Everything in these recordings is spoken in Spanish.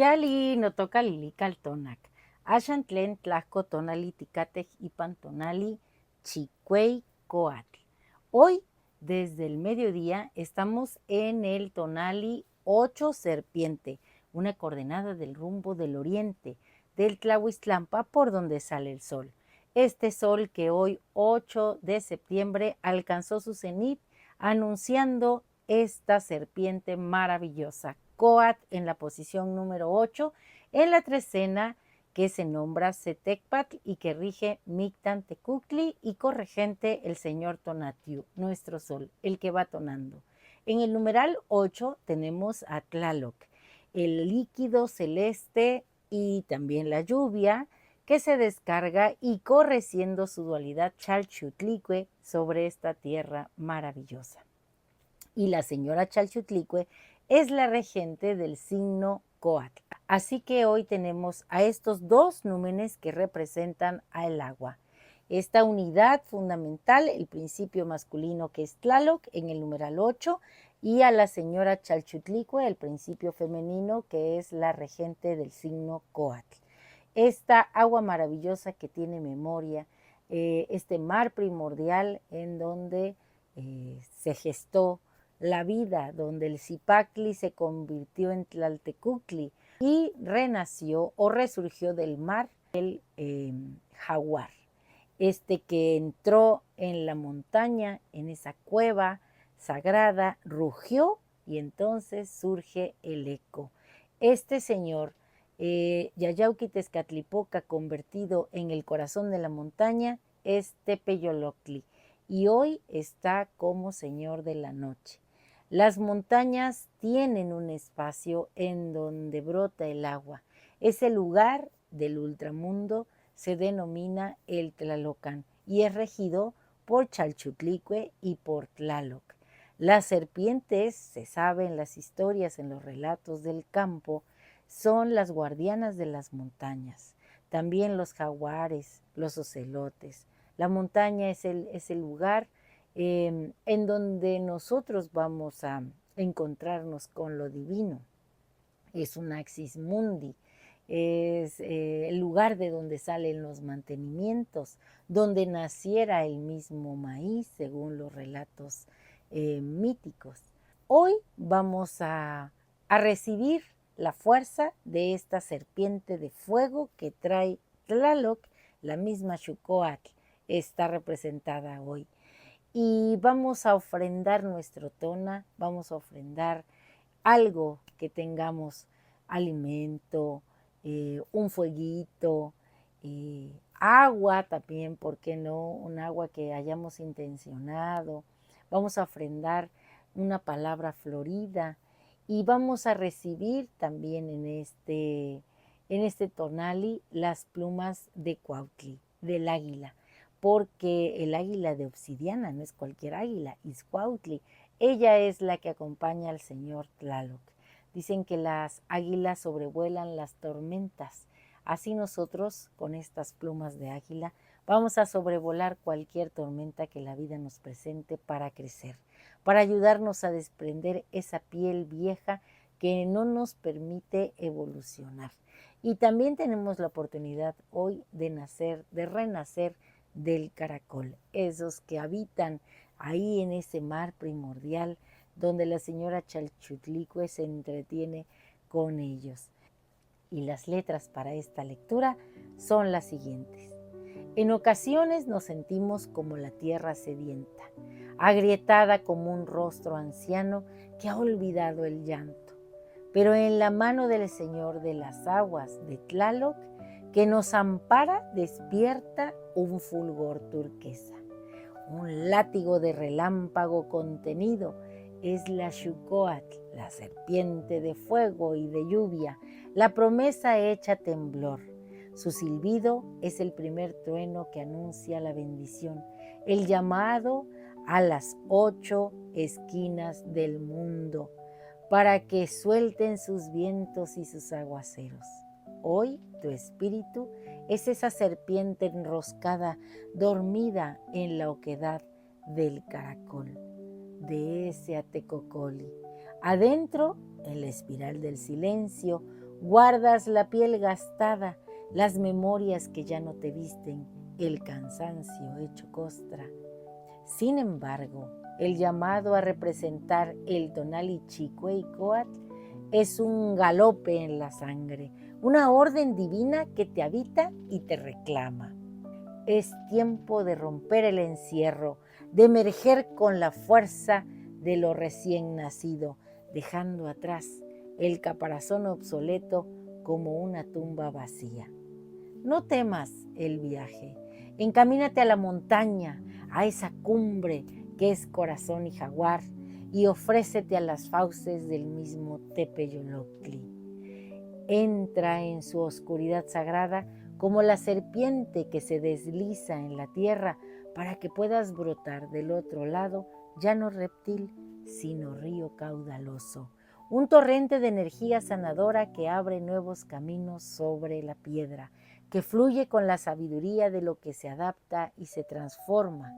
Piali no toca lili caltonac. Axan tlen tlajco tonali ticatej ipan tonali chicuey coatl. Hoy, desde el mediodía, estamos en el tonali 8 serpiente, una coordenada del rumbo del oriente, del Tlahuistlampa por donde sale el sol. Este sol que hoy 8 de septiembre alcanzó su cenit anunciando esta serpiente maravillosa, Coatl en la posición número 8, en la trecena que se nombra Setecpatl y que rige Mictan Tecuhtli y corregente el señor Tonatiuh, nuestro sol, el que va tonando. En el numeral 8 tenemos a Tlaloc, el líquido celeste y también la lluvia que se descarga y corre siendo su dualidad Chalchutlicue sobre esta tierra maravillosa. Y la señora Chalchutlicue es la regente del signo Coatl. Así que hoy tenemos a estos dos númenes que representan al agua. Esta unidad fundamental, el principio masculino que es Tlaloc en el numeral 8 y a la señora Chalchutlicue, el principio femenino que es la regente del signo Coatl. Esta agua maravillosa que tiene memoria, este mar primordial en donde se gestó la vida, donde el Zipactli se convirtió en Tlaltecuhtli y renació o resurgió del mar el jaguar, este que entró en la montaña, en esa cueva sagrada, rugió y entonces surge el eco. Este señor, Yayauquitezcatlipoca, convertido en el corazón de la montaña, es Tepeyoloctli y hoy está como señor de la noche. Las montañas tienen un espacio en donde brota el agua. Ese lugar del ultramundo se denomina el Tlalocan y es regido por Chalchutlicue y por Tlaloc. Las serpientes, se sabe en las historias, en los relatos del campo, son las guardianas de las montañas. También los jaguares, los ocelotes. La montaña es el lugar en donde nosotros vamos a encontrarnos con lo divino. Es un axis mundi, es el lugar de donde salen los mantenimientos, donde naciera el mismo maíz, según los relatos míticos. Hoy vamos a recibir la fuerza de esta serpiente de fuego que trae Tlaloc, la misma Xucoatl, está representada hoy. Y vamos a ofrendar nuestro tona, vamos a ofrendar algo que tengamos, alimento, un fueguito, agua también, ¿por qué no? Un agua que hayamos intencionado. Vamos a ofrendar una palabra florida y vamos a recibir también en este tonali las plumas de Cuautli, del águila, porque el águila de obsidiana no es cualquier águila, es Cuautli. Ella es la que acompaña al señor Tlaloc. Dicen que las águilas sobrevuelan las tormentas. Así nosotros, con estas plumas de águila, vamos a sobrevolar cualquier tormenta que la vida nos presente para crecer, para ayudarnos a desprender esa piel vieja que no nos permite evolucionar. Y también tenemos la oportunidad hoy de nacer, de renacer del caracol, esos que habitan ahí en ese mar primordial donde la señora Chalchutlicue se entretiene con ellos. Y las letras para esta lectura son las siguientes. En ocasiones nos sentimos como la tierra sedienta, agrietada como un rostro anciano que ha olvidado el llanto. Pero en la mano del Señor de las aguas de Tlaloc, que nos ampara, despierta un fulgor turquesa. Un látigo de relámpago contenido es la Xucoatl, la serpiente de fuego y de lluvia, la promesa hecha temblor. Su silbido es el primer trueno que anuncia la bendición, el llamado a las 8 esquinas del mundo para que suelten sus vientos y sus aguaceros. Hoy tu espíritu es esa serpiente enroscada, dormida en la oquedad del caracol, de ese Atecocoli. Adentro, en la espiral del silencio, Guardas la piel gastada, las memorias que ya no te visten, el cansancio hecho costra. Sin embargo, el llamado a representar el Tonali Chicueycoatl es un galope en la sangre, una orden divina que te habita y te reclama. Es tiempo de romper el encierro, de emerger con la fuerza de lo recién nacido, dejando atrás el caparazón obsoleto como una tumba vacía. No temas el viaje, encamínate a la montaña, a esa cumbre que es corazón y jaguar, y ofrécete a las fauces del mismo Tepeyoloctli. Entra en su oscuridad sagrada como la serpiente que se desliza en la tierra para que puedas brotar del otro lado, ya no reptil, sino río caudaloso, un torrente de energía sanadora que abre nuevos caminos sobre la piedra, que fluye con la sabiduría de lo que se adapta y se transforma,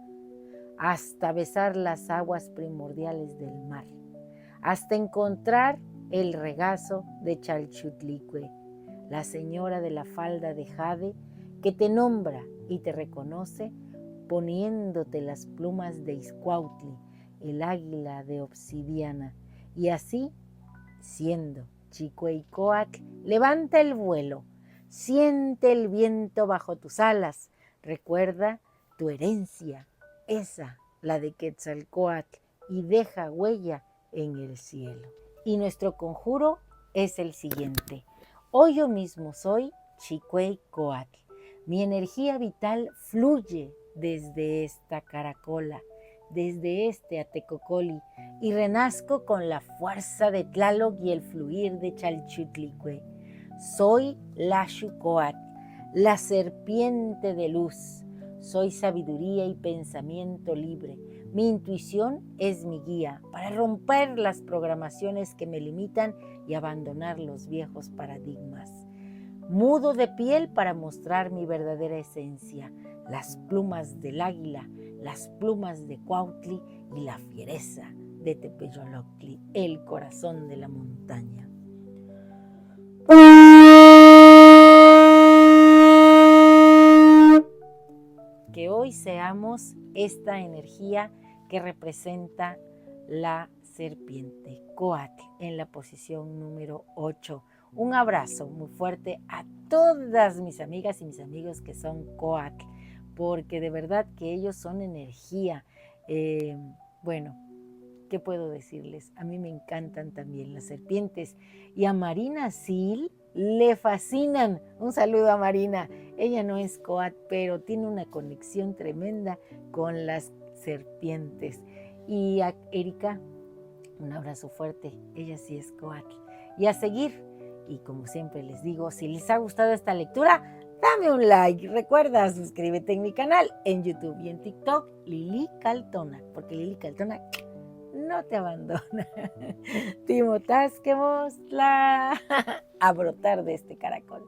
hasta besar las aguas primordiales del mar, hasta encontrar el regazo de Chalchutlicue, la señora de la falda de jade que te nombra y te reconoce poniéndote las plumas de Izcuautli, el águila de obsidiana, y así, siendo Chicueycoatl, levanta el vuelo, siente el viento bajo tus alas, recuerda tu herencia, esa, la de Quetzalcóatl, y deja huella en el cielo. Y nuestro conjuro es el siguiente. Hoy yo mismo soy Chicueycoatl. Mi energía vital fluye desde esta caracola, desde este Atecocoli, y renazco con la fuerza de Tlaloc y el fluir de Chalchutlicue. Soy Laxucoatl, la serpiente de luz. Soy sabiduría y pensamiento libre. Mi intuición es mi guía para romper las programaciones que me limitan y abandonar los viejos paradigmas. Mudo de piel para mostrar mi verdadera esencia, las plumas del águila, las plumas de Cuautli y la fiereza de Tepeyoloctli, el corazón de la montaña. Que hoy seamos esta energía que representa la serpiente, Coatl, en la posición número 8. Un abrazo muy fuerte a todas mis amigas y mis amigos que son Coatl, porque de verdad que ellos son energía. Bueno, ¿qué puedo decirles? A mí me encantan también las serpientes. Y a Marina Sil le fascinan. Un saludo a Marina. Ella no es Coatl, pero tiene una conexión tremenda con las serpientes. Y a Erika, un abrazo fuerte. Ella sí es Coatl. Y a seguir. Y como siempre les digo, si les ha gustado esta lectura, dame un like. Recuerda, suscríbete en mi canal en YouTube y en TikTok, Lili Caltona, porque Lili Caltona no te abandona. Timotasquemosla a brotar de este caracol.